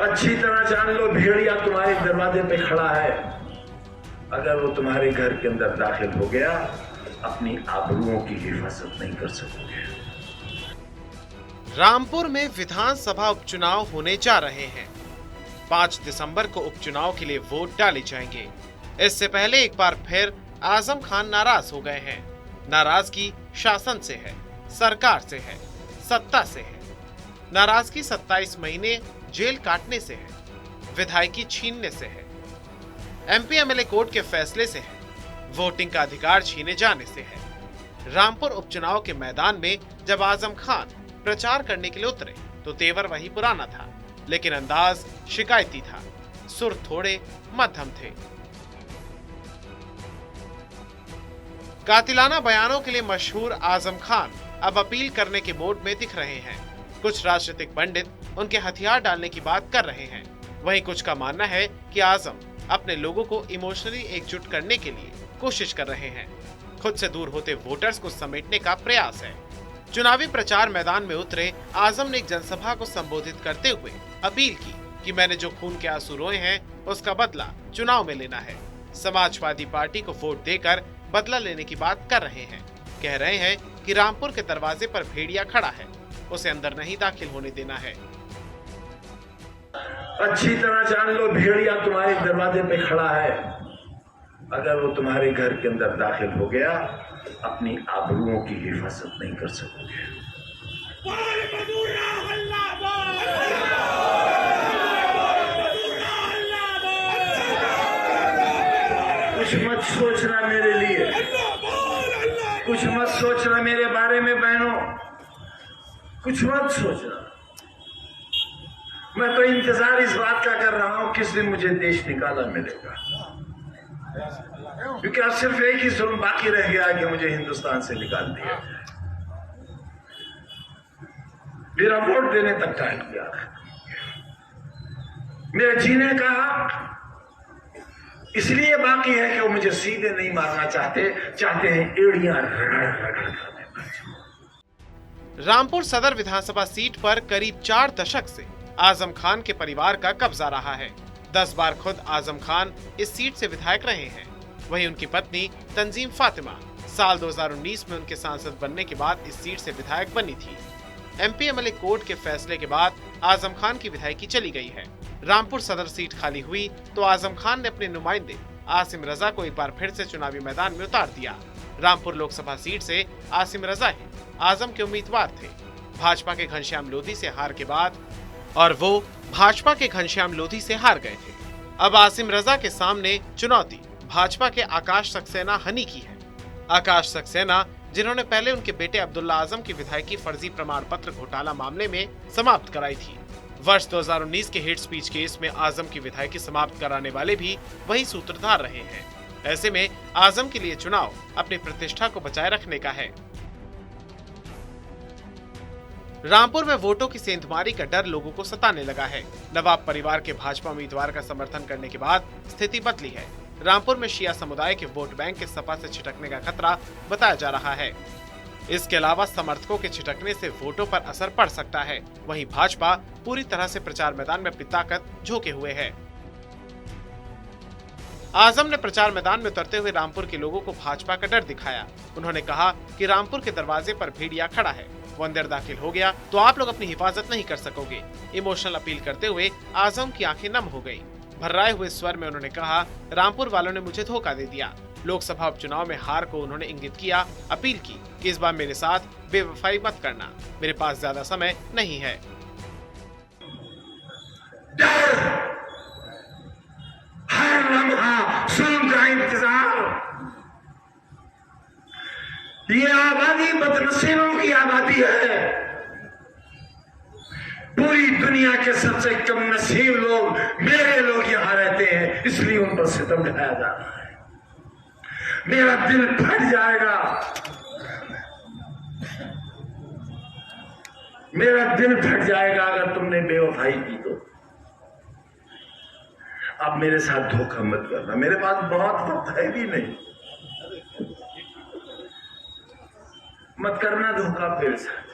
अच्छी तरह जान लो, भेड़िया तुम्हारे दरवाजे पे खड़ा है। अगर वो तुम्हारे घर के अंदर दाखिल हो गया, अपनी आबरूओं की हिफाजत नहीं कर सकोगे। रामपुर में विधानसभा उपचुनाव होने जा रहे हैं। 5 दिसंबर को उपचुनाव के लिए वोट डाले जाएंगे। इससे पहले एक बार फिर आजम खान नाराज हो गए हैं। नाराजगी शासन से है, सरकार से है, सत्ता से है। नाराजगी 27 महीने जेल काटने से है, विधायकी छीनने से है, एमपी एमएलए कोर्ट के फैसले से है, वोटिंग का अधिकार छीने जाने से है। रामपुर उपचुनाव के मैदान में जब आजम खान प्रचार करने के लिए उतरे तो तेवर वही पुराना था, लेकिन अंदाज शिकायती था, सुर थोड़े मध्यम थे। कातिलाना बयानों के लिए मशहूर आजम खान अब अपील करने के मोड में दिख रहे हैं। कुछ राजनीतिक पंडित उनके हथियार डालने की बात कर रहे हैं। वहीं कुछ का मानना है कि आजम अपने लोगों को इमोशनली एकजुट करने के लिए कोशिश कर रहे हैं। खुद से दूर होते वोटर्स को समेटने का प्रयास है। चुनावी प्रचार मैदान में उतरे आजम ने एक जनसभा को संबोधित करते हुए अपील की कि मैंने जो खून के आंसू रोए हैं उसका बदला चुनाव में लेना है। समाजवादी पार्टी को वोट देकर बदला लेने की बात कर रहे हैं। कह रहे हैं कि रामपुर के दरवाजे पर भेड़िया खड़ा है, उसे अंदर नहीं दाखिल होने देना है। अच्छी तरह जान लो, भेड़िया तुम्हारे दरवाजे पे खड़ा है। अगर वो तुम्हारे घर के अंदर दाखिल हो गया, अपनी आबरूओं की हिफाजत नहीं कर सकोगे। कुछ मत सोचना मेरे लिए, कुछ मत सोचना मेरे बारे में बहनों, कुछ मत सोचना। मैं तो इंतजार इस बात का कर रहा हूं किस दिन मुझे देश निकाला मिलेगा, क्योंकि अब सिर्फ एक ही जुल्म बाकी रह गया है कि मुझे हिंदुस्तान से निकाल दिया जाए। मेरा वोट देने तक टाइम गया, मेरे जीने का हक इसलिए बाकी है कि वो मुझे सीधे नहीं मारना चाहते हैं एड़ियां रगड़ कर। रामपुर सदर विधानसभा सीट पर करीब 4 दशक से आजम खान के परिवार का कब्जा रहा है। 10 बार खुद आजम खान इस सीट से विधायक रहे हैं। वहीं उनकी पत्नी तंजीम फातिमा साल 2019 में उनके सांसद बनने के बाद इस सीट से विधायक बनी थी। एमपी एमएलए कोर्ट के फैसले के बाद आजम खान की विधायकी चली गई है। रामपुर सदर सीट खाली हुई तो आजम खान ने अपने नुमाइंदे आसिम रजा को एक बार फिर से चुनावी मैदान में उतार दिया। रामपुर लोकसभा सीट से आसिम रजा ही आजम के उम्मीदवार थे। भाजपा के घनश्याम लोधी से हार के बाद घनश्याम लोधी से हार गए थे। अब आसिम रजा के सामने चुनौती भाजपा के आकाश सक्सेना हनी की है। आकाश सक्सेना जिन्होंने पहले उनके बेटे अब्दुल्ला आजम की विधायकी फर्जी प्रमाण पत्र घोटाला मामले में समाप्त कराई थी। वर्ष 2019 के हेट स्पीच केस में आजम की विधायकी समाप्त कराने वाले भी वही सूत्रधार रहे हैं। ऐसे में आजम के लिए चुनाव अपनी प्रतिष्ठा को बचाए रखने का है। रामपुर में वोटों की सेंधमारी का डर लोगों को सताने लगा है। नवाब परिवार के भाजपा उम्मीदवार का समर्थन करने के बाद स्थिति बदली है। रामपुर में शिया समुदाय के वोट बैंक के सपा से छिटकने का खतरा बताया जा रहा है। इसके अलावा समर्थकों के छिटकने से वोटों पर असर पड़ सकता है। वहीं भाजपा पूरी तरह से प्रचार मैदान में अपनी ताकत झोंके हुए है। आजम ने प्रचार मैदान में उतरते हुए रामपुर के लोगों को भाजपा का डर दिखाया। उन्होंने कहा कि रामपुर के दरवाजे पर भेड़िया खड़ा है, वो अंदर दाखिल हो गया तो आप लोग अपनी हिफाजत नहीं कर सकोगे। इमोशनल अपील करते हुए आजम की आंखें नम हो गयी। भर्राए हुए स्वर में उन्होंने कहा, रामपुर वालों ने मुझे धोखा दे दिया। लोकसभा उपचुनाव में हार को उन्होंने इंगित किया। अपील की कि इस बार मेरे साथ बेवफाई मत करना, मेरे पास ज्यादा समय नहीं है। हर लम्हा जुल्म का इंतजार। ये आबादी बदनसीबों की आबादी है। पूरी दुनिया के सबसे कम नसीब लोग मेरे लोग यहाँ रहते हैं, इसलिए उन पर सितम ढाया जा रहा है। मेरा दिल फट जाएगा, मेरा दिल फट जाएगा अगर तुमने बेवफाई की तो। अब मेरे साथ धोखा मत करना, मेरे पास बहुत वक्त है भी नहीं। मत करना धोखा मेरे साथ।